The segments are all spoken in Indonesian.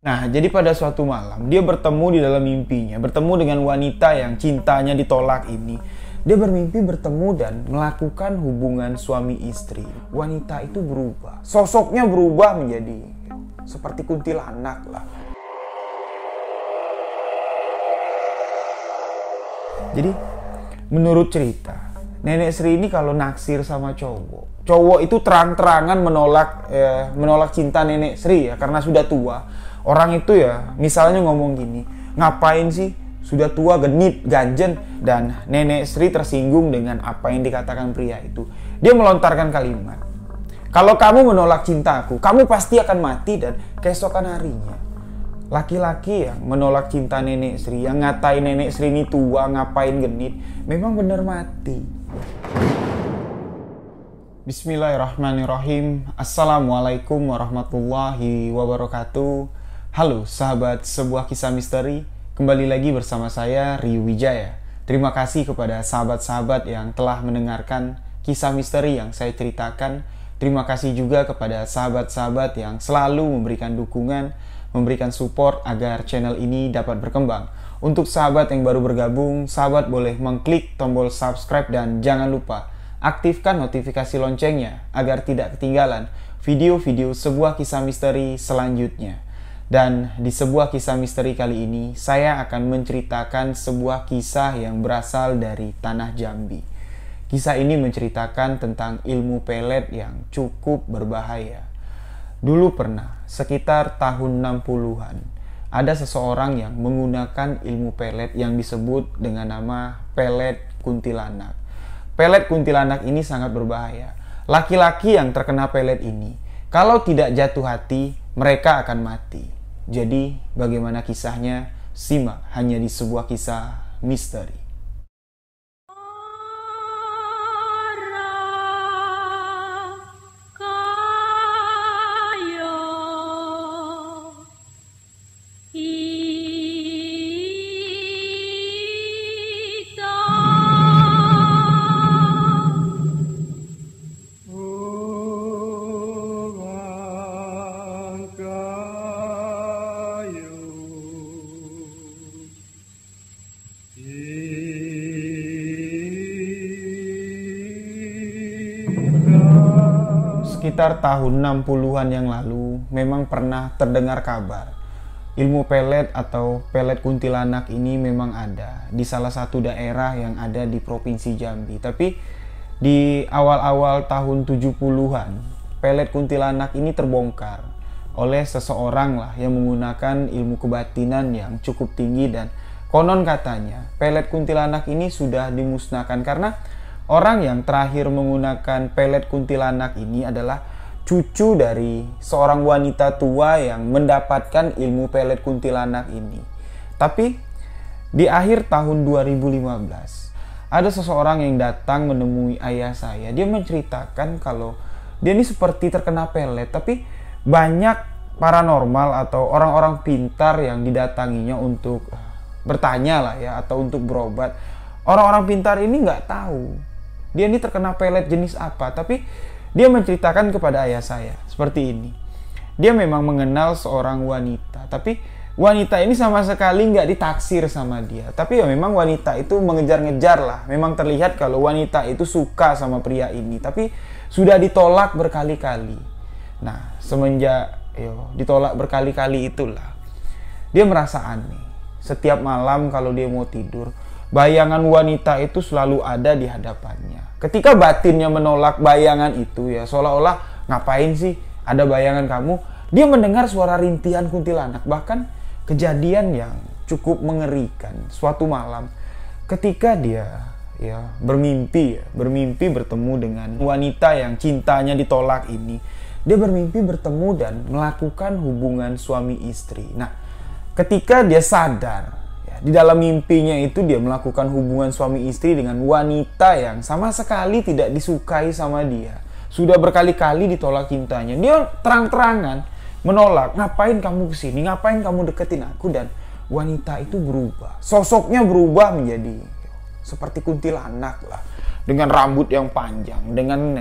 Nah, jadi pada suatu malam, dia bertemu di dalam mimpinya, bertemu dengan wanita yang cintanya ditolak ini. Dia bermimpi bertemu dan melakukan hubungan suami istri. Wanita itu berubah, sosoknya berubah menjadi seperti kuntilanak lah. Jadi, menurut cerita, Nenek Sri ini kalau naksir sama cowok itu terang-terangan menolak cinta Nenek Sri ya, karena sudah tua. Orang itu ya, misalnya ngomong gini, ngapain sih, sudah tua, genit, ganjen. Dan Nenek Sri tersinggung dengan apa yang dikatakan pria itu. Dia melontarkan kalimat, kalau kamu menolak cintaku, kamu pasti akan mati. Dan keesokan harinya, laki-laki yang menolak cinta Nenek Sri, yang ngatain Nenek Sri ini tua, ngapain genit, memang benar mati. Bismillahirrahmanirrahim. Assalamualaikum warahmatullahi wabarakatuh. Halo sahabat sebuah kisah misteri, kembali lagi bersama saya Rio Wijaya. Terima kasih kepada sahabat-sahabat yang telah mendengarkan kisah misteri yang saya ceritakan. Terima kasih juga kepada sahabat-sahabat yang selalu memberikan dukungan, memberikan support agar channel ini dapat berkembang. Untuk sahabat yang baru bergabung, sahabat boleh mengklik tombol subscribe dan jangan lupa aktifkan notifikasi loncengnya agar tidak ketinggalan video-video sebuah kisah misteri selanjutnya. Dan di sebuah kisah misteri kali ini, saya akan menceritakan sebuah kisah yang berasal dari Tanah Jambi. Kisah ini menceritakan tentang ilmu pelet yang cukup berbahaya. Dulu pernah, sekitar tahun 60-an, ada seseorang yang menggunakan ilmu pelet yang disebut dengan nama pelet kuntilanak. Pelet kuntilanak ini sangat berbahaya. Laki-laki yang terkena pelet ini, kalau tidak jatuh hati, mereka akan mati. Jadi, bagaimana kisahnya? Simak hanya di sebuah kisah misteri. Sekitar tahun 60-an yang lalu, memang pernah terdengar kabar ilmu pelet atau pelet kuntilanak ini memang ada di salah satu daerah yang ada di Provinsi Jambi. Tapi di awal-awal tahun 70-an, pelet kuntilanak ini terbongkar oleh seseorang lah yang menggunakan ilmu kebatinan yang cukup tinggi. Dan konon katanya pelet kuntilanak ini sudah dimusnahkan karena orang yang terakhir menggunakan pelet kuntilanak ini adalah cucu dari seorang wanita tua yang mendapatkan ilmu pelet kuntilanak ini. Tapi di akhir tahun 2015, ada seseorang yang datang menemui ayah saya. Dia menceritakan kalau dia ini seperti terkena pelet, tapi banyak paranormal atau orang-orang pintar yang didatanginya untuk bertanya lah ya, atau untuk berobat. Orang-orang pintar ini nggak tahu dia ini terkena pelet jenis apa, tapi dia menceritakan kepada ayah saya seperti ini. Dia memang mengenal seorang wanita, tapi wanita ini sama sekali nggak ditaksir sama dia. Tapi ya memang wanita itu mengejar-ngejar lah. Memang terlihat kalau wanita itu suka sama pria ini, tapi sudah ditolak berkali-kali. Nah, semenjak ditolak berkali-kali itulah dia merasa aneh. Setiap malam kalau dia mau tidur, bayangan wanita itu selalu ada di hadapannya. Ketika batinnya menolak bayangan itu ya, seolah-olah ngapain sih ada bayangan kamu, dia mendengar suara rintihan kuntilanak. Bahkan kejadian yang cukup mengerikan suatu malam ketika dia bermimpi bertemu dengan wanita yang cintanya ditolak ini. Dia bermimpi bertemu dan melakukan hubungan suami istri. Nah, ketika dia sadar, di dalam mimpinya itu dia melakukan hubungan suami istri dengan wanita yang sama sekali tidak disukai sama dia. Sudah berkali-kali ditolak cintanya. Dia terang-terangan menolak. Ngapain kamu kesini? Ngapain kamu deketin aku? Dan wanita itu berubah. Sosoknya berubah menjadi seperti kuntilanak lah. Dengan rambut yang panjang. Dengan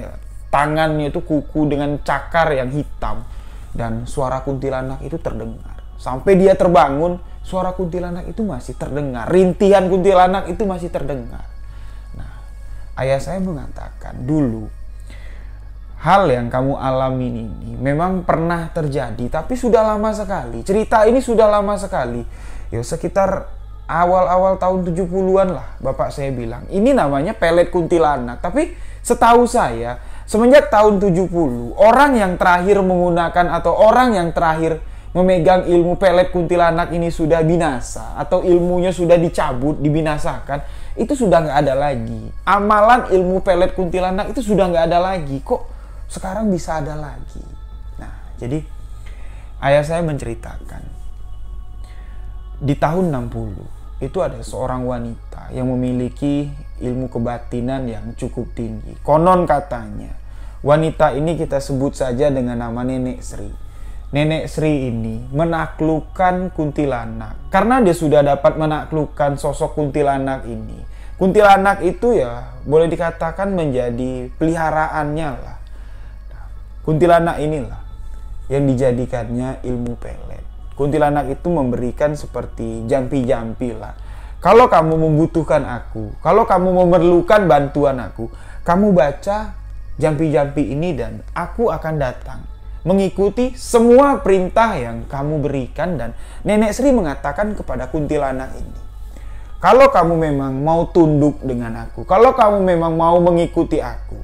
tangannya itu kuku dengan cakar yang hitam. Dan suara kuntilanak itu terdengar. Sampai dia terbangun, suara kuntilanak itu masih terdengar. Rintihan kuntilanak itu masih terdengar. Nah, ayah saya mengatakan dulu, hal yang kamu alami ini memang pernah terjadi, tapi sudah lama sekali. Cerita ini sudah lama sekali. Ya, sekitar awal-awal tahun 70-an lah, bapak saya bilang. Ini namanya pelet kuntilanak. Tapi setahu saya, semenjak tahun 70, orang yang terakhir menggunakan atau orang yang terakhir memegang ilmu pelet kuntilanak ini sudah binasa, atau ilmunya sudah dicabut, dibinasakan, itu sudah nggak ada lagi. Amalan ilmu pelet kuntilanak itu sudah nggak ada lagi. Kok sekarang bisa ada lagi? Nah, jadi ayah saya menceritakan, di tahun 60 itu ada seorang wanita yang memiliki ilmu kebatinan yang cukup tinggi. Konon katanya, wanita ini kita sebut saja dengan nama Nenek Sri. Nenek Sri ini menaklukkan kuntilanak. Karena dia sudah dapat menaklukkan sosok kuntilanak ini. Kuntilanak itu ya boleh dikatakan menjadi peliharaannya lah. Kuntilanak inilah yang dijadikannya ilmu pelet. Kuntilanak itu memberikan seperti jampi-jampi lah. Kalau kamu membutuhkan aku, kalau kamu memerlukan bantuan aku, kamu baca jampi-jampi ini dan aku akan datang mengikuti semua perintah yang kamu berikan. Dan Nenek Sri mengatakan kepada kuntilanak ini, kalau kamu memang mau tunduk dengan aku, kalau kamu memang mau mengikuti aku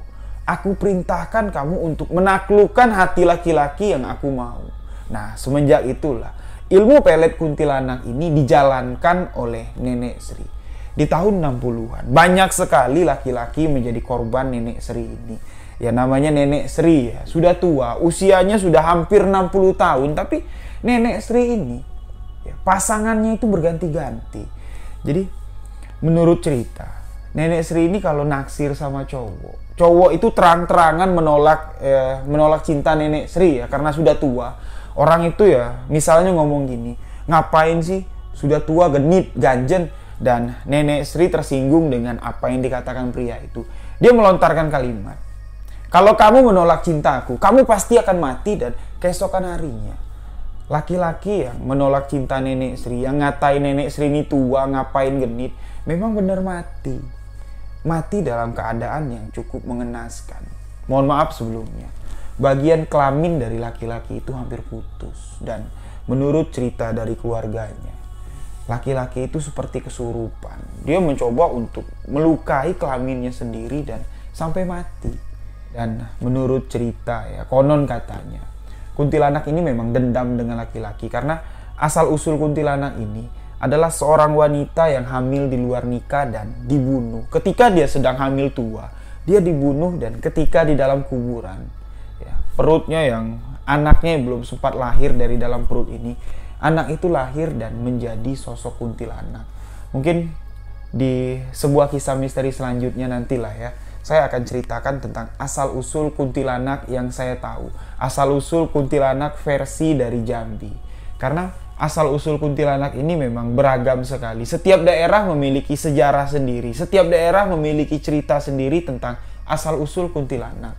perintahkan kamu untuk menaklukkan hati laki-laki yang aku mau. Nah, semenjak itulah ilmu pelet kuntilanak ini dijalankan oleh Nenek Sri. Di tahun 60-an, banyak sekali laki-laki menjadi korban Nenek Sri ini. Ya, namanya Nenek Sri ya, sudah tua, usianya sudah hampir 60 tahun, tapi Nenek Sri ini ya, pasangannya itu berganti-ganti. Jadi menurut cerita, Nenek Sri ini kalau naksir sama cowok itu terang-terangan menolak cinta Nenek Sri ya, karena sudah tua. Orang itu ya misalnya ngomong gini, ngapain sih, sudah tua, genit, ganjen. Dan Nenek Sri tersinggung dengan apa yang dikatakan pria itu. Dia melontarkan kalimat, kalau kamu menolak cintaku, kamu pasti akan mati. Dan keesokan harinya, laki-laki yang menolak cinta Nenek Sri, yang ngatain Nenek Sri ini tua, ngapain genit, memang benar mati. Mati dalam keadaan yang cukup mengenaskan. Mohon maaf sebelumnya, bagian kelamin dari laki-laki itu hampir putus. Dan menurut cerita dari keluarganya, laki-laki itu seperti kesurupan. Dia mencoba untuk melukai kelaminnya sendiri dan sampai mati. Dan menurut cerita ya, konon katanya, kuntilanak ini memang dendam dengan laki-laki. Karena asal-usul kuntilanak ini adalah seorang wanita yang hamil di luar nikah dan dibunuh. Ketika dia sedang hamil tua, dia dibunuh. Dan ketika di dalam kuburan, ya, perutnya yang anaknya belum sempat lahir dari dalam perut ini, anak itu lahir dan menjadi sosok kuntilanak. Mungkin di sebuah kisah misteri selanjutnya nantilah ya, saya akan ceritakan tentang asal-usul kuntilanak yang saya tahu. Asal-usul kuntilanak versi dari Jambi. Karena asal-usul kuntilanak ini memang beragam sekali. Setiap daerah memiliki sejarah sendiri. Setiap daerah memiliki cerita sendiri tentang asal-usul kuntilanak.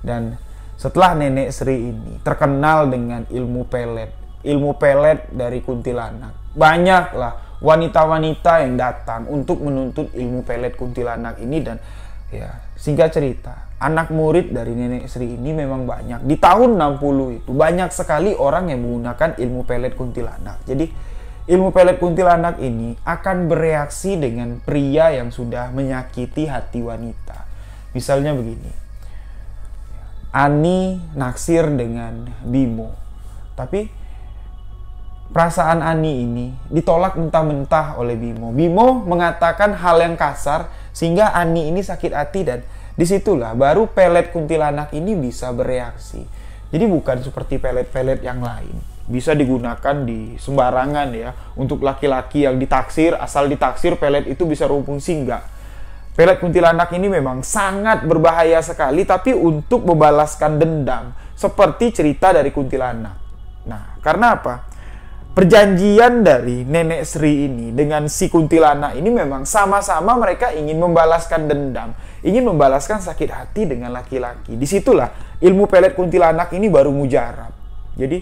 Dan setelah Nenek Sri ini terkenal dengan ilmu pelet dari kuntilanak, banyaklah wanita-wanita yang datang untuk menuntut ilmu pelet kuntilanak ini. Dan ya, singkat cerita, anak murid dari Nenek Sri ini memang banyak. Di tahun 60 itu banyak sekali orang yang menggunakan ilmu pelet kuntilanak. Jadi ilmu pelet kuntilanak ini akan bereaksi dengan pria yang sudah menyakiti hati wanita. Misalnya begini, Ani naksir dengan Bimo, tapi perasaan Ani ini ditolak mentah-mentah oleh Bimo. Bimo mengatakan hal yang kasar sehingga Ani ini sakit hati. Dan disitulah baru pelet kuntilanak ini bisa bereaksi. Jadi bukan seperti pelet-pelet yang lain, bisa digunakan di sembarangan ya. Untuk laki-laki yang ditaksir, asal ditaksir pelet itu bisa berfungsi, enggak. Pelet kuntilanak ini memang sangat berbahaya sekali, tapi untuk membalaskan dendam, seperti cerita dari kuntilanak. Nah, karena apa? Perjanjian dari Nenek Sri ini dengan si kuntilanak ini memang sama-sama mereka ingin membalaskan dendam, ingin membalaskan sakit hati dengan laki-laki. Disitulah ilmu pelet kuntilanak ini baru mujarab. Jadi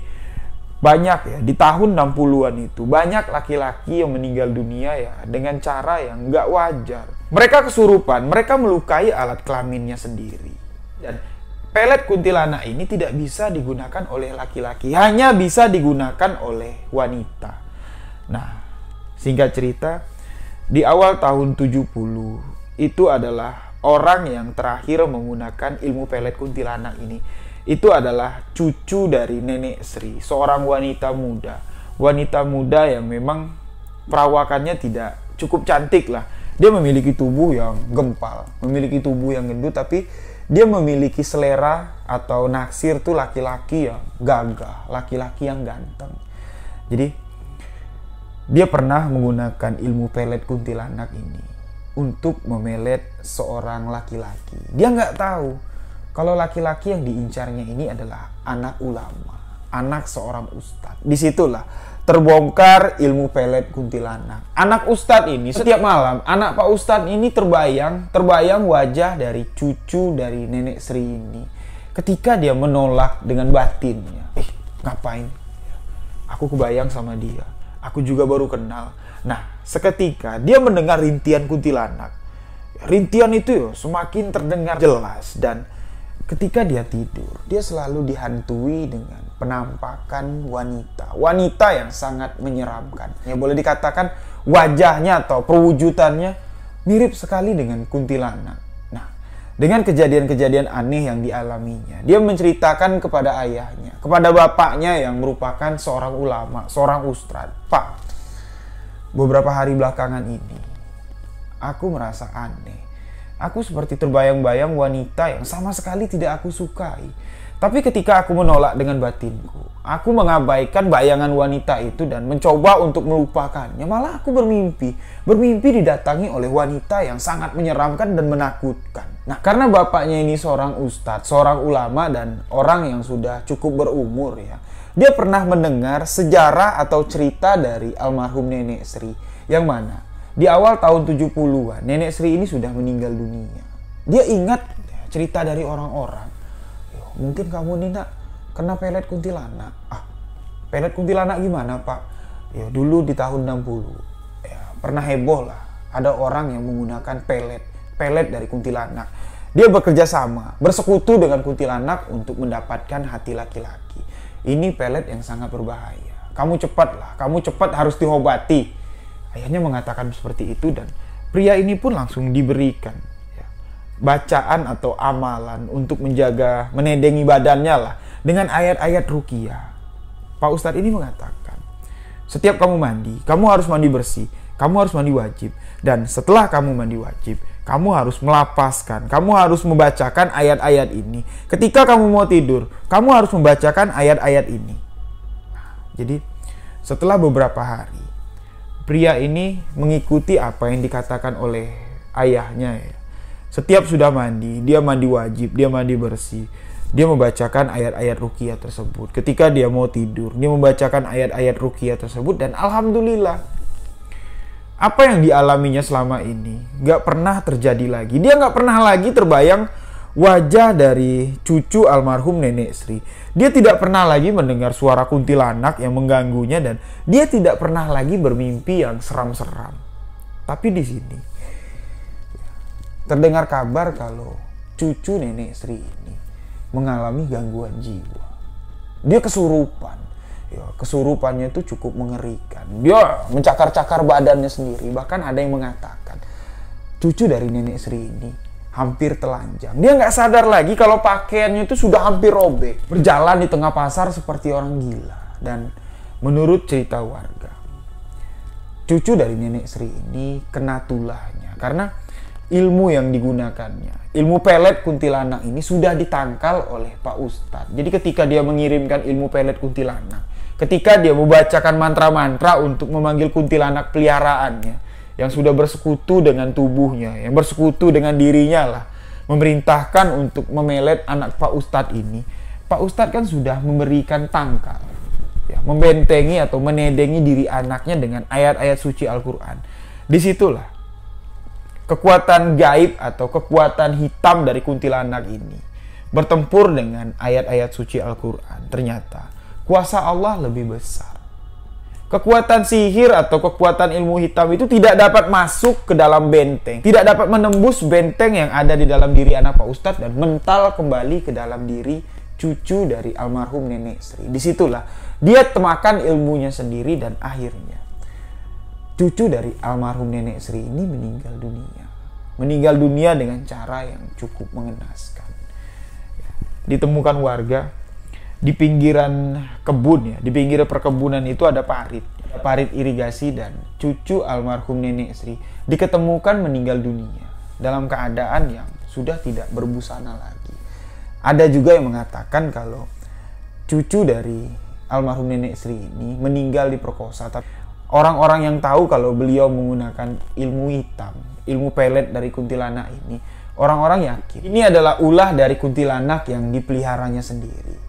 Banyak ya, di tahun 60-an itu banyak laki-laki yang meninggal dunia ya dengan cara yang nggak wajar. Mereka kesurupan, mereka melukai alat kelaminnya sendiri. Dan pelet kuntilanak ini tidak bisa digunakan oleh laki-laki, hanya bisa digunakan oleh wanita. Nah, singkat cerita, di awal tahun 70 itu adalah orang yang terakhir menggunakan ilmu pelet kuntilanak ini. Itu adalah cucu dari Nenek Sri, seorang wanita muda. Wanita muda yang memang perawakannya tidak cukup cantik lah. Dia memiliki tubuh yang gempal, memiliki tubuh yang gendut, tapi dia memiliki selera atau naksir tuh laki-laki yang gagah, laki-laki yang ganteng. Jadi, dia pernah menggunakan ilmu pelet kuntilanak ini untuk memelet seorang laki-laki. Dia nggak tahu kalau laki-laki yang diincarnya ini adalah anak ulama, anak seorang ustadz. Disitulah terbongkar ilmu pelet kuntilanak. Anak ustadz ini setiap malam, anak Pak Ustadz ini terbayang wajah dari cucu dari Nenek Sri ini. Ketika dia menolak dengan batinnya, ngapain? Aku kebayang sama dia. Aku juga baru kenal. Nah, seketika dia mendengar rintian kuntilanak. Rintian itu semakin terdengar jelas, dan ketika dia tidur, dia selalu dihantui dengan penampakan wanita. Wanita yang sangat menyeramkan. Ya, boleh dikatakan wajahnya atau perwujudannya mirip sekali dengan kuntilanak. Nah, dengan kejadian-kejadian aneh yang dialaminya, dia menceritakan kepada ayahnya, kepada bapaknya yang merupakan seorang ulama, seorang ustadz. Pak, beberapa hari belakangan ini, aku merasa aneh. Aku seperti terbayang-bayang wanita yang sama sekali tidak aku sukai. Tapi ketika aku menolak dengan batinku, aku mengabaikan bayangan wanita itu dan mencoba untuk melupakannya. Malah aku bermimpi didatangi oleh wanita yang sangat menyeramkan dan menakutkan. Nah, karena bapaknya ini seorang ustadz, seorang ulama dan orang yang sudah cukup berumur ya. Dia pernah mendengar sejarah atau cerita dari almarhum Nenek Sri, yang mana di awal tahun 70-an, Nenek Sri ini sudah meninggal dunia. Dia ingat cerita dari orang-orang. Mungkin kamu nih nak kena pelet kuntilanak. Pelet kuntilanak gimana pak? Ya dulu di tahun 60 ya, pernah heboh lah. Ada orang yang menggunakan pelet dari kuntilanak. Dia bekerja sama, bersekutu dengan kuntilanak untuk mendapatkan hati laki-laki. Ini pelet yang sangat berbahaya. Kamu cepat harus diobati. Ayahnya mengatakan seperti itu, dan pria ini pun langsung diberikan ya, bacaan atau amalan untuk menjaga, menedengi badannya lah dengan ayat-ayat ruqyah. Pak Ustadz ini mengatakan, setiap kamu mandi, kamu harus mandi bersih, kamu harus mandi wajib, dan setelah kamu mandi wajib, kamu harus melapaskan, kamu harus membacakan ayat-ayat ini. Ketika kamu mau tidur, kamu harus membacakan ayat-ayat ini. Jadi setelah beberapa hari, pria ini mengikuti apa yang dikatakan oleh ayahnya ya. Setiap sudah mandi, dia mandi wajib, dia mandi bersih. Dia membacakan ayat-ayat ruqyah tersebut. Ketika dia mau tidur, dia membacakan ayat-ayat ruqyah tersebut, dan alhamdulillah, apa yang dialaminya selama ini gak pernah terjadi lagi. Dia gak pernah lagi terbayang wajah dari cucu almarhum Nenek Sri. Dia tidak pernah lagi mendengar suara kuntilanak yang mengganggunya, dan dia tidak pernah lagi bermimpi yang seram-seram. Tapi di sini terdengar kabar kalau cucu Nenek Sri ini mengalami gangguan jiwa. Dia kesurupan. Ya, kesurupannya itu cukup mengerikan. Dia mencakar-cakar badannya sendiri. Bahkan ada yang mengatakan cucu dari Nenek Sri ini hampir telanjang. Dia nggak sadar lagi kalau pakaiannya itu sudah hampir robek. Berjalan di tengah pasar seperti orang gila. Dan menurut cerita warga, cucu dari Nenek Sri ini kena tulahnya. Karena ilmu yang digunakannya, ilmu pelet kuntilanak ini sudah ditangkal oleh Pak Ustadz. Jadi ketika dia mengirimkan ilmu pelet kuntilanak, ketika dia membacakan mantra-mantra untuk memanggil kuntilanak peliharaannya, yang sudah bersekutu dengan tubuhnya, yang bersekutu dengan dirinya lah, memerintahkan untuk memelet anak Pak Ustadz ini. Pak Ustadz kan sudah memberikan tangkal, ya, membentengi atau menedengi diri anaknya dengan ayat-ayat suci Al-Quran. Disitulah kekuatan gaib atau kekuatan hitam dari kuntilanak ini bertempur dengan ayat-ayat suci Al-Quran. Ternyata kuasa Allah lebih besar. Kekuatan sihir atau kekuatan ilmu hitam itu tidak dapat masuk ke dalam benteng, tidak dapat menembus benteng yang ada di dalam diri anak Pak Ustadz dan mental kembali ke dalam diri cucu dari almarhum Nenek Sri. Disitulah dia temakan ilmunya sendiri dan akhirnya cucu dari almarhum Nenek Sri ini meninggal dunia. Meninggal dunia dengan cara yang cukup mengenaskan. Ditemukan warga di pinggiran kebun ya, di pinggir perkebunan itu ada parit irigasi, dan cucu almarhum Nenek Sri diketemukan meninggal dunia dalam keadaan yang sudah tidak berbusana lagi. Ada juga yang mengatakan kalau cucu dari almarhum Nenek Sri ini meninggal diperkosa, tapi orang-orang yang tahu kalau beliau menggunakan ilmu hitam, ilmu pelet dari kuntilanak ini, orang-orang yakin ini adalah ulah dari kuntilanak yang dipeliharanya sendiri.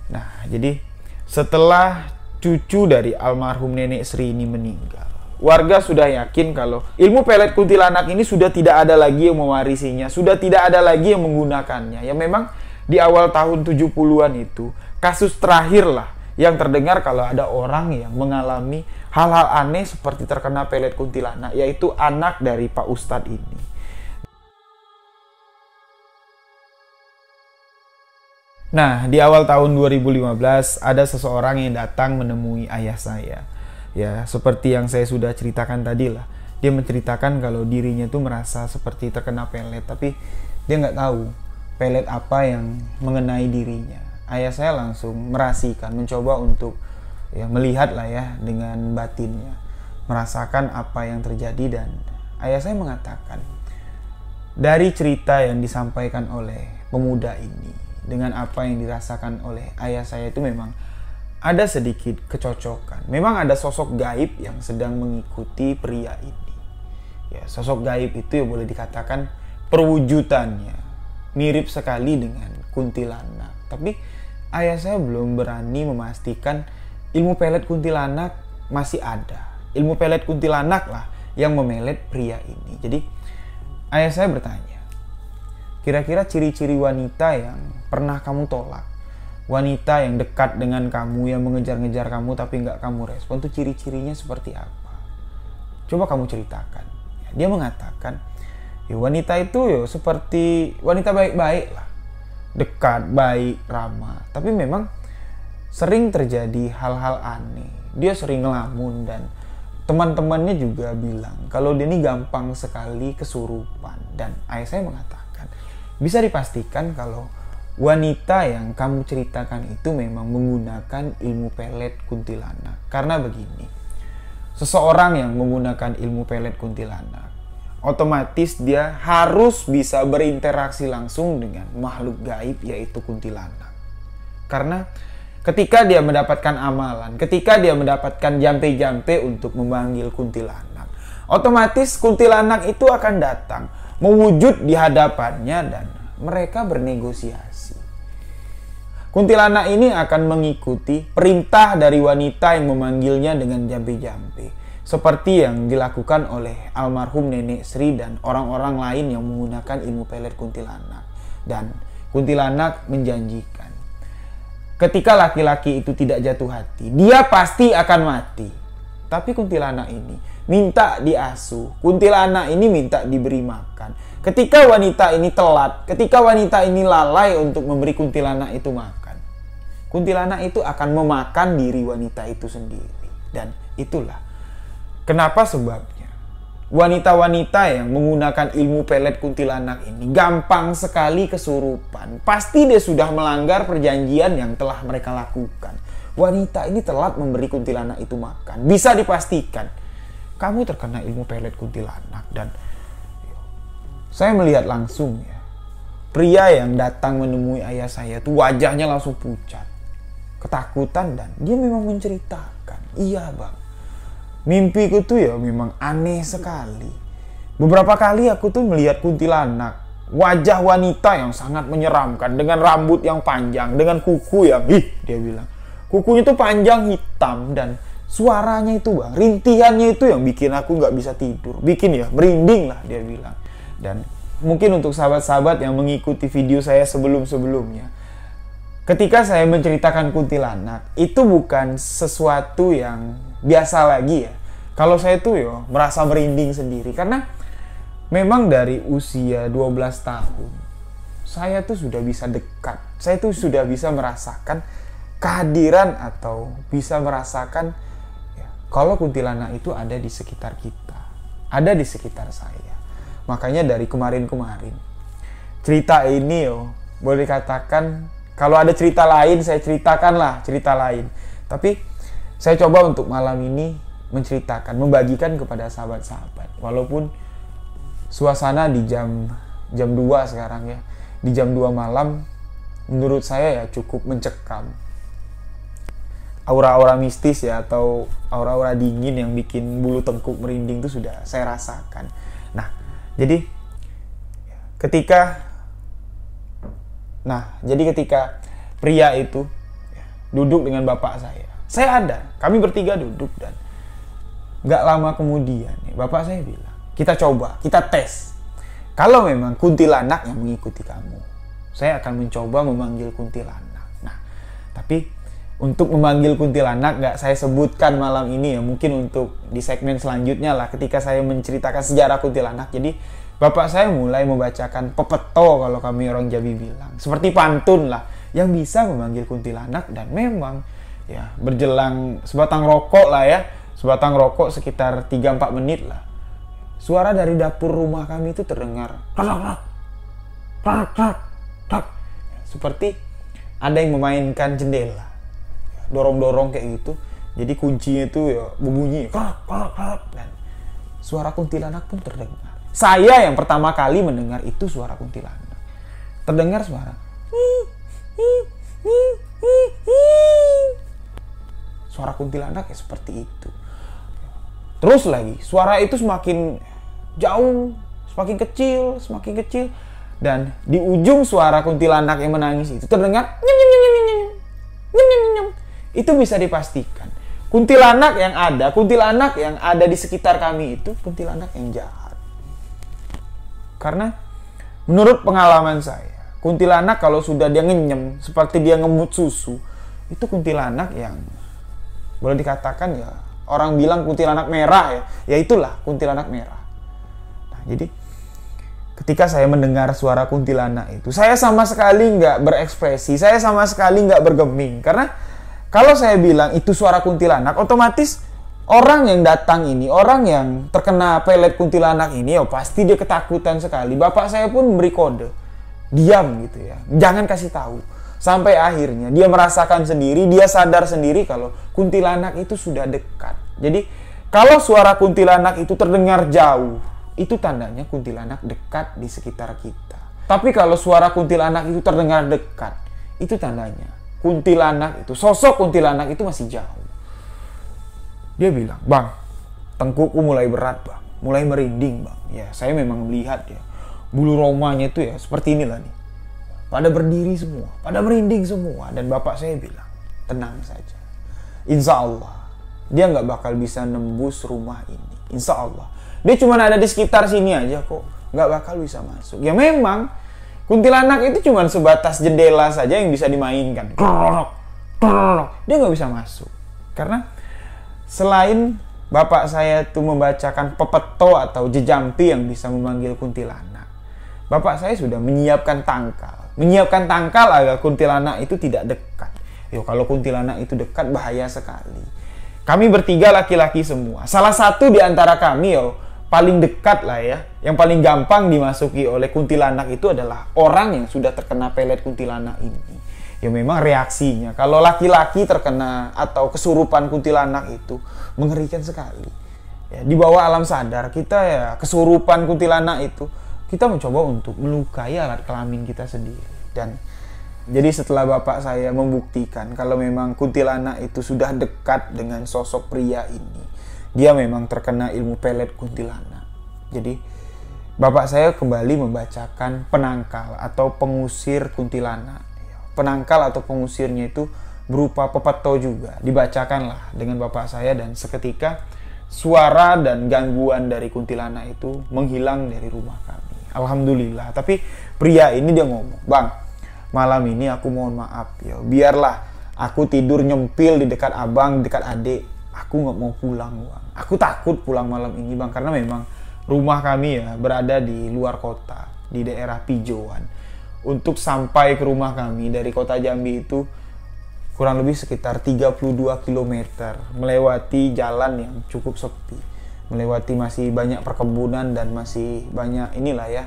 Nah, jadi setelah cucu dari almarhum Nenek Sri ini meninggal, warga sudah yakin kalau ilmu pelet kuntilanak ini sudah tidak ada lagi yang mewarisinya, sudah tidak ada lagi yang menggunakannya. Ya memang di awal tahun 70-an itu, kasus terakhir lah yang terdengar kalau ada orang yang mengalami hal-hal aneh seperti terkena pelet kuntilanak, yaitu anak dari Pak Ustadz ini. Nah, di awal tahun 2015 ada seseorang yang datang menemui ayah saya. Ya, seperti yang saya sudah ceritakan tadi lah. Dia menceritakan kalau dirinya tuh merasa seperti terkena pelet, tapi dia nggak tahu pelet apa yang mengenai dirinya. Ayah saya langsung merasakan, mencoba untuk ya melihat lah ya dengan batinnya, merasakan apa yang terjadi, dan ayah saya mengatakan dari cerita yang disampaikan oleh pemuda ini dengan apa yang dirasakan oleh ayah saya itu memang ada sedikit kecocokan. Memang ada sosok gaib yang sedang mengikuti pria ini. Ya, sosok gaib itu ya boleh dikatakan perwujudannya mirip sekali dengan kuntilanak. Tapi ayah saya belum berani memastikan ilmu pelet kuntilanak masih ada. Ilmu pelet kuntilanak lah yang memelet pria ini. Jadi ayah saya bertanya, kira-kira ciri-ciri wanita yang pernah kamu tolak, wanita yang dekat dengan kamu, yang mengejar-ngejar kamu tapi nggak kamu respon, tuh ciri-cirinya seperti apa? Coba kamu ceritakan. Dia mengatakan, ya wanita itu ya seperti wanita baik-baik lah, dekat, baik, ramah. Tapi memang sering terjadi hal-hal aneh. Dia sering ngelamun dan teman-temannya juga bilang kalau dia ini gampang sekali kesurupan. Dan ayah saya mengatakan, bisa dipastikan kalau wanita yang kamu ceritakan itu memang menggunakan ilmu pelet kuntilanak. Karena begini, seseorang yang menggunakan ilmu pelet kuntilanak, otomatis dia harus bisa berinteraksi langsung dengan makhluk gaib, yaitu kuntilanak. Karena ketika dia mendapatkan amalan, ketika dia mendapatkan jampe-jampe untuk memanggil kuntilanak, otomatis kuntilanak itu akan datang, mewujud di hadapannya, dan mereka bernegosiasi. Kuntilanak ini akan mengikuti perintah dari wanita yang memanggilnya dengan jampe-jampe, seperti yang dilakukan oleh almarhum Nenek Sri dan orang-orang lain yang menggunakan ilmu pelet kuntilanak. Dan kuntilanak menjanjikan, ketika laki-laki itu tidak jatuh hati, dia pasti akan mati. Tapi kuntilanak ini minta diasuh, kuntilanak ini minta diberi makan. Ketika wanita ini telat, ketika wanita ini lalai untuk memberi kuntilanak itu makan, kuntilanak itu akan memakan diri wanita itu sendiri. Dan itulah kenapa sebabnya wanita-wanita yang menggunakan ilmu pelet kuntilanak ini gampang sekali kesurupan. Pasti dia sudah melanggar perjanjian yang telah mereka lakukan. Wanita ini telat memberi kuntilanak itu makan. Bisa dipastikan kamu terkena ilmu pelet kuntilanak. Dan saya melihat langsung ya, pria yang datang menemui ayah saya itu wajahnya langsung pucat, ketakutan, dan dia memang menceritakan, iya bang, mimpiku tuh ya memang aneh sekali. Beberapa kali aku tuh melihat kuntilanak, wajah wanita yang sangat menyeramkan, dengan rambut yang panjang, dengan kuku yang, dia bilang, kukunya tuh panjang hitam, dan suaranya itu bang, rintihannya itu yang bikin aku nggak bisa tidur, bikin ya merinding lah, dia bilang. Dan mungkin untuk sahabat-sahabat yang mengikuti video saya sebelum-sebelumnya, ketika saya menceritakan kuntilanak, itu bukan sesuatu yang biasa lagi ya. Kalau saya tuh merasa merinding sendiri karena memang dari usia 12 tahun saya tuh sudah bisa dekat. Saya tuh sudah bisa merasakan kehadiran atau bisa merasakan kalau kuntilanak itu ada di sekitar kita, ada di sekitar saya. Makanya dari kemarin-kemarin cerita ini boleh dikatakan kalau ada cerita lain saya ceritakanlah cerita lain. Tapi saya coba untuk malam ini menceritakan, membagikan kepada sahabat-sahabat. Walaupun suasana di jam 2 sekarang ya, di jam 2 malam menurut saya ya cukup mencekam. Aura-aura mistis ya atau aura-aura dingin yang bikin bulu tengkuk merinding itu sudah saya rasakan. Nah, jadi ketika pria itu duduk dengan bapak saya ada, kami bertiga duduk dan gak lama kemudian bapak saya bilang, kita coba, kita tes. Kalau memang kuntilanak yang mengikuti kamu, saya akan mencoba memanggil kuntilanak. Nah, tapi untuk memanggil kuntilanak gak saya sebutkan malam ini ya. Mungkin untuk di segmen selanjutnya lah ketika saya menceritakan sejarah kuntilanak. Jadi bapak saya mulai membacakan pepeto kalau kami orang Jambi bilang. Seperti pantun lah yang bisa memanggil kuntilanak. Dan memang ya berjelang sebatang rokok lah ya. Sebatang rokok sekitar 3-4 menit lah. Suara dari dapur rumah kami itu terdengar. Seperti ada yang memainkan jendela. Dorong-dorong kayak gitu. Jadi kuncinya itu berbunyi. Dan suara kuntilanak pun terdengar. Saya yang pertama kali mendengar itu suara kuntilanak. Terdengar suara. Suara kuntilanak ya seperti itu. Terus lagi, suara itu semakin jauh, semakin kecil. Dan di ujung suara kuntilanak yang menangis itu terdengar nyem, nyem, nyem, nyem, nyem, nyem, nyem, nyem. Itu bisa dipastikan. Kuntilanak yang ada di sekitar kami itu kuntilanak yang jahat. Karena menurut pengalaman saya, kuntilanak kalau sudah dia ngenyem, seperti dia ngemut susu, itu kuntilanak yang boleh dikatakan ya, orang bilang kuntilanak merah ya. Ya itulah kuntilanak merah. Nah, jadi ketika saya mendengar suara kuntilanak itu, saya sama sekali nggak berekspresi, saya sama sekali nggak bergeming. Karena kalau saya bilang itu suara kuntilanak, otomatis orang yang datang ini, orang yang terkena pelet kuntilanak ini, pasti dia ketakutan sekali. Bapak saya pun memberi kode, diam gitu ya, jangan kasih tahu. Sampai akhirnya dia merasakan sendiri, dia sadar sendiri kalau kuntilanak itu sudah dekat. Jadi kalau suara kuntilanak itu terdengar jauh, itu tandanya kuntilanak dekat di sekitar kita. Tapi kalau suara kuntilanak itu terdengar dekat, itu tandanya kuntilanak itu, sosok kuntilanak itu masih jauh. Dia bilang, "Bang, tengkukku mulai berat, Bang. Mulai merinding, Bang." Ya, saya memang melihat ya, bulu romanya itu ya seperti inilah nih. Pada berdiri semua, pada merinding semua. Dan bapak saya bilang, tenang saja. Insya Allah, dia nggak bakal bisa nembus rumah ini. Insya Allah. Dia cuma ada di sekitar sini aja kok. Nggak bakal bisa masuk. Ya memang, kuntilanak itu cuma sebatas jendela saja yang bisa dimainkan. Dia nggak bisa masuk. Karena selain bapak saya tuh membacakan pepeto atau jejampi yang bisa memanggil kuntilanak, bapak saya sudah menyiapkan tangkal. Menyiapkan tangkal agar kuntilanak itu tidak dekat. Kalau kuntilanak itu dekat bahaya sekali. Kami bertiga laki-laki semua. Salah satu di antara kami paling dekat lah ya. Yang paling gampang dimasuki oleh kuntilanak itu adalah orang yang sudah terkena pelet kuntilanak ini. Ya memang reaksinya. Kalau laki-laki terkena atau kesurupan kuntilanak itu mengerikan sekali. Ya, di bawah alam sadar kita ya kesurupan kuntilanak itu, kita mencoba untuk melukai alat kelamin kita sendiri. Dan jadi setelah bapak saya membuktikan kalau memang kuntilanak itu sudah dekat dengan sosok pria ini, dia memang terkena ilmu pelet kuntilanak. Jadi bapak saya kembali membacakan penangkal atau pengusir kuntilanak. Penangkal atau pengusirnya itu berupa pepeto juga. Dibacakanlah dengan bapak saya dan seketika suara dan gangguan dari kuntilanak itu menghilang dari rumah kami. Alhamdulillah. Tapi pria ini dia ngomong, "Bang, malam ini aku mohon maaf ya. Biarlah aku tidur nyempil di dekat abang, dekat adik. Aku nggak mau pulang bang. Aku takut pulang malam ini bang, karena memang rumah kami ya berada di luar kota, di daerah Pijoan. Untuk sampai ke rumah kami dari kota Jambi itu kurang lebih sekitar 32 km, melewati jalan yang cukup sepi, melewati masih banyak perkebunan dan masih banyak inilah ya,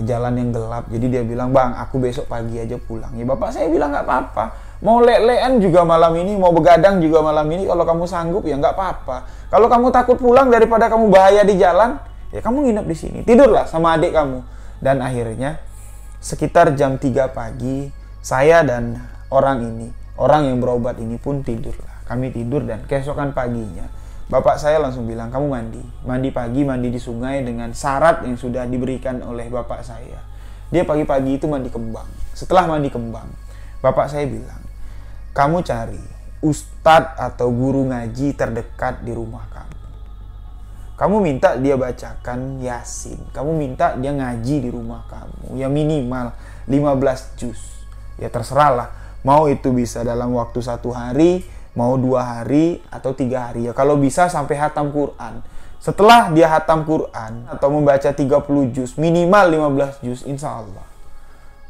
jalan yang gelap. Jadi dia bilang, bang aku besok pagi aja pulang. Ya bapak saya bilang nggak apa-apa, mau lek-lekan juga malam ini, mau begadang juga malam ini, kalau kamu sanggup ya nggak apa-apa. Kalau kamu takut pulang daripada kamu bahaya di jalan, ya kamu nginep di sini, tidurlah sama adik kamu. Dan akhirnya sekitar jam 3 pagi, saya dan orang yang berobat ini pun tidurlah. Kami tidur dan keesokan paginya bapak saya langsung bilang, kamu mandi pagi, mandi di sungai dengan syarat yang sudah diberikan oleh bapak saya. Dia pagi-pagi itu mandi kembang. Setelah mandi kembang, bapak saya bilang, kamu cari ustadz atau guru ngaji terdekat di rumah kamu. Kamu minta dia bacakan Yasin. Kamu minta dia ngaji di rumah kamu. Ya minimal 15 juz. Ya terserahlah. Mau itu bisa dalam waktu 1 hari, mau 2 hari, atau 3 hari. Ya kalau bisa sampai hatam Quran. Setelah dia hatam Quran atau membaca 30 juz, minimal 15 juz, insya Allah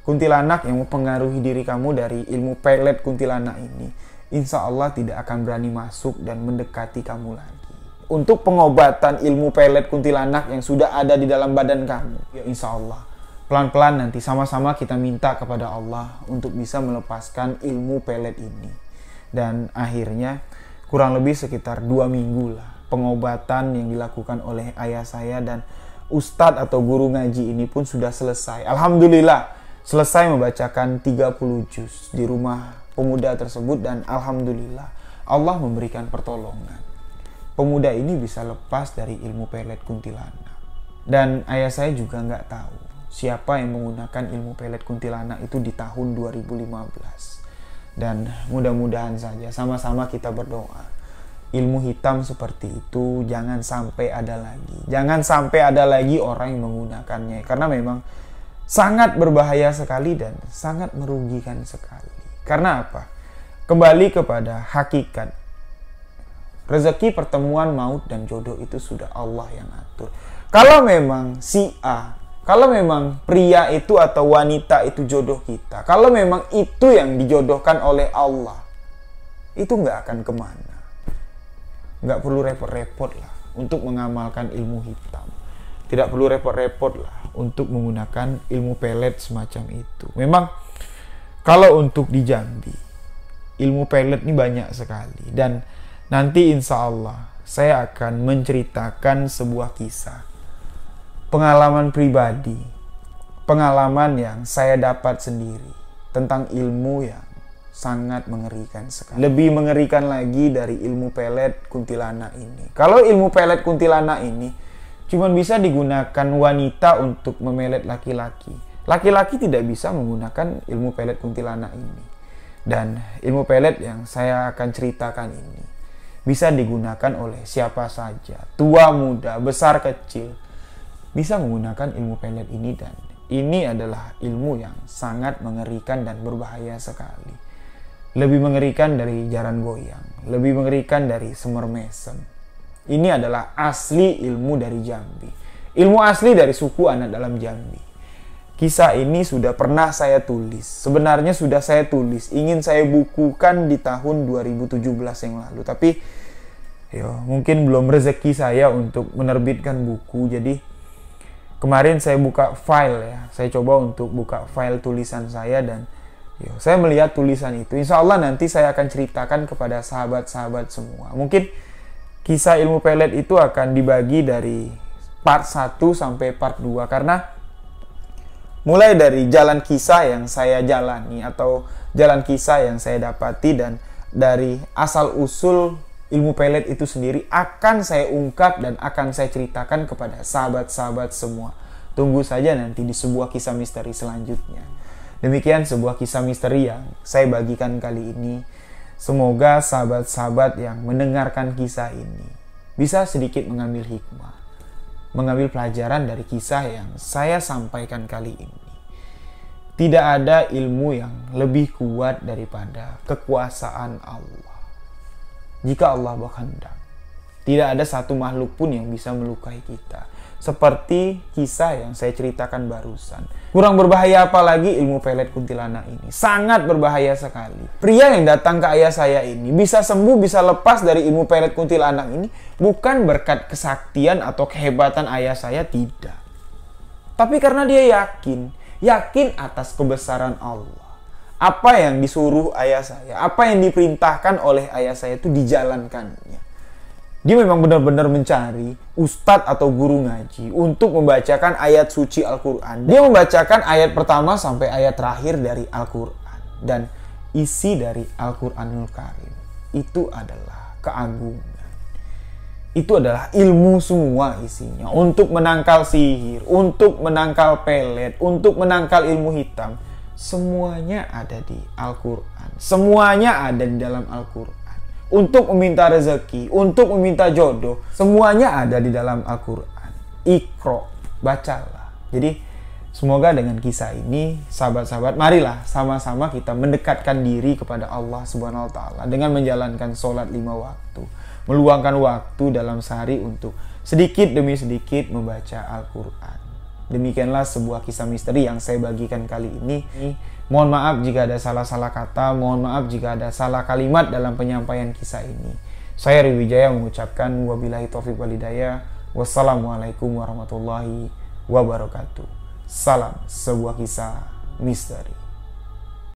kuntilanak yang mempengaruhi diri kamu dari ilmu pelet kuntilanak ini, insya Allah tidak akan berani masuk dan mendekati kamu lagi. Untuk pengobatan ilmu pelet kuntilanak yang sudah ada di dalam badan kamu, ya insya Allah pelan-pelan nanti sama-sama kita minta kepada Allah untuk bisa melepaskan ilmu pelet ini. Dan akhirnya kurang lebih sekitar 2 minggu lah pengobatan yang dilakukan oleh ayah saya dan ustadz atau guru ngaji ini pun sudah selesai. Alhamdulillah selesai membacakan 30 juz di rumah pemuda tersebut, dan alhamdulillah Allah memberikan pertolongan. Pemuda ini bisa lepas dari ilmu pelet kuntilanak. Dan ayah saya juga nggak tahu siapa yang menggunakan ilmu pelet kuntilanak itu di tahun 2015. Dan mudah-mudahan saja sama-sama kita berdoa, ilmu hitam seperti itu jangan sampai ada lagi. Jangan sampai ada lagi orang yang menggunakannya, karena memang sangat berbahaya sekali dan sangat merugikan sekali. Karena apa? Kembali kepada hakikat. Rezeki, pertemuan, maut, dan jodoh itu sudah Allah yang atur. Kalau memang si A, kalau memang pria itu atau wanita itu jodoh kita, kalau memang itu yang dijodohkan oleh Allah, itu nggak akan kemana. Nggak perlu repot-repot lah untuk mengamalkan ilmu hitam. Tidak perlu repot-repot lah untuk menggunakan ilmu pelet semacam itu. Memang kalau untuk di Jambi, ilmu pelet ini banyak sekali. Dan nanti insya Allah saya akan menceritakan sebuah kisah, pengalaman pribadi, pengalaman yang saya dapat sendiri tentang ilmu yang sangat mengerikan sekali. Lebih mengerikan lagi dari ilmu pelet kuntilanak ini. Kalau ilmu pelet kuntilanak ini cuma bisa digunakan wanita untuk memelet laki-laki. Laki-laki tidak bisa menggunakan ilmu pelet kuntilanak ini. Dan ilmu pelet yang saya akan ceritakan ini bisa digunakan oleh siapa saja, tua muda, besar kecil, bisa menggunakan ilmu pelet ini. Dan ini adalah ilmu yang sangat mengerikan dan berbahaya sekali. Lebih mengerikan dari jaran goyang, lebih mengerikan dari semer mesem. Ini adalah asli ilmu dari Jambi, ilmu asli dari suku anak dalam Jambi. Kisah ini sudah pernah saya tulis, sebenarnya sudah saya tulis, ingin saya bukukan di tahun 2017 yang lalu, tapi mungkin belum rezeki saya untuk menerbitkan buku. Jadi kemarin saya buka file ya, saya coba untuk buka file tulisan saya, dan saya melihat tulisan itu. Insya Allah nanti saya akan ceritakan kepada sahabat-sahabat semua. Mungkin kisah ilmu pelet itu akan dibagi dari part 1 sampai part 2, karena mulai dari jalan kisah yang saya jalani atau jalan kisah yang saya dapati, dan dari asal-usul ilmu pelet itu sendiri akan saya ungkap dan akan saya ceritakan kepada sahabat-sahabat semua. Tunggu saja nanti di sebuah kisah misteri selanjutnya. Demikian sebuah kisah misteri yang saya bagikan kali ini. Semoga sahabat-sahabat yang mendengarkan kisah ini bisa sedikit mengambil hikmah, mengambil pelajaran dari kisah yang saya sampaikan kali ini. Tidak ada ilmu yang lebih kuat daripada kekuasaan Allah. Jika Allah berkehendak, tidak ada satu makhluk pun yang bisa melukai kita. Seperti kisah yang saya ceritakan barusan. Kurang berbahaya apalagi ilmu pelet kuntilanak ini. Sangat berbahaya sekali. Pria yang datang ke ayah saya ini bisa sembuh, bisa lepas dari ilmu pelet kuntilanak ini bukan berkat kesaktian atau kehebatan ayah saya, tidak. Tapi karena dia yakin atas kebesaran Allah. Apa yang disuruh ayah saya, apa yang diperintahkan oleh ayah saya itu dijalankannya. Dia memang benar-benar mencari ustadz atau guru ngaji untuk membacakan ayat suci Al-Quran. Dia membacakan ayat pertama sampai ayat terakhir dari Al-Quran. Dan isi dari Al-Quranul Karim itu adalah keagungan. Itu adalah ilmu semua isinya. Untuk menangkal sihir, untuk menangkal pelet, untuk menangkal ilmu hitam. Semuanya ada di Al-Quran. Semuanya ada di dalam Al-Quran. Untuk meminta rezeki, untuk meminta jodoh, semuanya ada di dalam Al-Quran. Iqra, bacalah. Jadi semoga dengan kisah ini, sahabat-sahabat, marilah sama-sama kita mendekatkan diri kepada Allah Subhanahu wa Ta'ala dengan menjalankan sholat 5 waktu. Meluangkan waktu dalam sehari untuk sedikit demi sedikit membaca Al-Quran. Demikianlah sebuah kisah misteri yang saya bagikan kali ini. Mohon maaf jika ada salah-salah kata, mohon maaf jika ada salah kalimat dalam penyampaian kisah ini. Saya Riwijaya mengucapkan wabillahi taufiq wal hidayah. Wassalamualaikum warahmatullahi wabarakatuh. Salam sebuah kisah misteri.